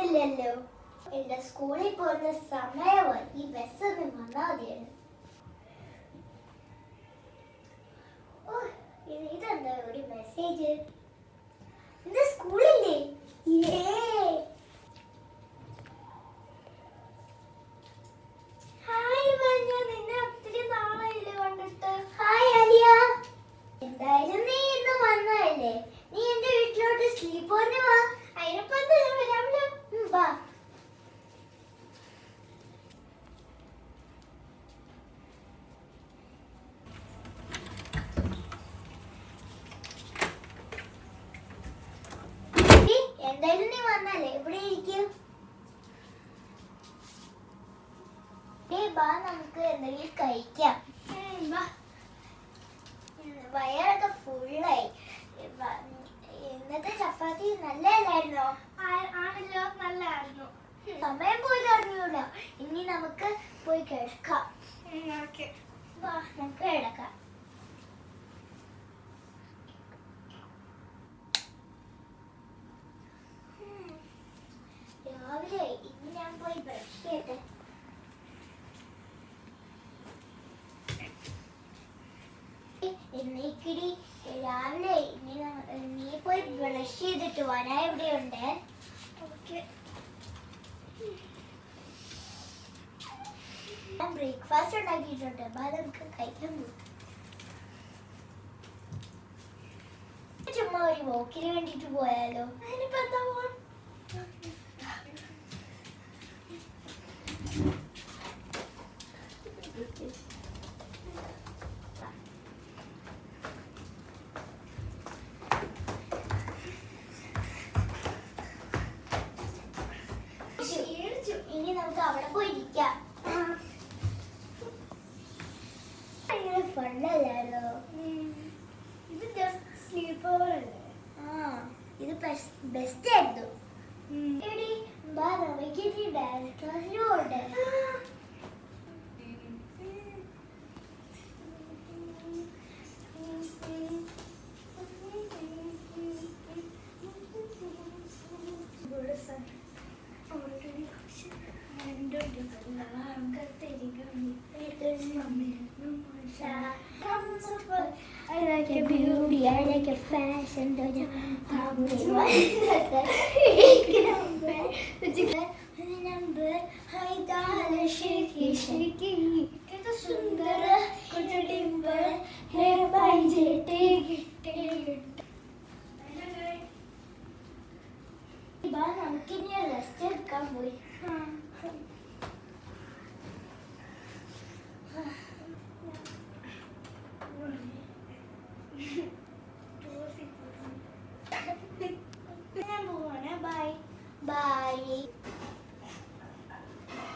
പോകുന്നില്ലല്ലോ. എന്റെ സ്കൂളിൽ പോകുന്ന സമയമായി. ഈ ബസ് ഒന്ന് വന്നാൽ മതിയാണ്. ഇതെന്താ ഒരു മെസ്സേജ്? ഇന്ന് സ്കൂളില്ലേ? ഹായ് മഞ്ഞ, നിന്നെ ഒത്തിരി നാളായില്ലേ കണ്ടിട്ട്. ഹായ് അലിയ. എന്തായാലും നീ ഇന്ന് വന്നതല്ലേ, നീ എന്റെ വീട്ടിലോട്ട് സ്ലീപ്പ് ഓവറിന് വാ. അതിനിപ്പോ വരാമല്ലോ. വാ. എന്തായാലും നീ വന്നല്ലേ, ഇവിടെ ഇരിക്കും. ബാ, നമുക്ക് എന്തെങ്കിലും കഴിക്കാം. വയറൊക്കെ ഫുള്ളായി. ഇന്നത്തെ ചപ്പാത്തി നല്ലതല്ലായിരുന്നോ? ആണല്ലോ, നല്ലായിരുന്നു. സമയം പോയി അറിഞ്ഞൂല. ഇനി നമുക്ക് പോയി കിടക്കാം. വാ, നമുക്ക് കിടക്കാം. രാവിലെ ഇനി ഞാൻ പോയി ബ്രഷ് ചെയ്യട്ടെ. എന്നേക്കിടി രാവിലെ നീ പോയി ബ്രഷ് ചെയ്തിട്ട് വാ, ഞാൻ ഇവിടെയുണ്ട്. ഞാൻ ബ്രേക്ക്ഫാസ്റ്റ് ഉണ്ടാക്കിയിട്ടുണ്ട്. അപ്പൊ അത് നമുക്ക് കഴിക്കാൻ പോകും. ചുമ്മാ ഒരു വോക്കിന് വേണ്ടിട്ട് പോയാലോ? അതിനിപ്പോ എന്താ പോവാൻ? ഇനി നമുക്ക് അവിടെ പോയിരിക്കാം. ഭയങ്കര ഫണ്ണല്ലാലോ. ഇത് ജസ്റ്റ് സ്ലീപ്പ് ഓവർ അല്ലേ? ഇത് ബെസ്റ്റ് ആയിരുന്നു. എടി ബാ, നമുക്ക് ഇനി ഡാൻസ് ക്ലാസ്സിന് പോകണ്ടേ? I like your beauty, I like your fashion. Number, hi darling, shaky, shaky. It's a sundara, good dimple, hair by take it. Ba, namukku ni rest edukkan poi.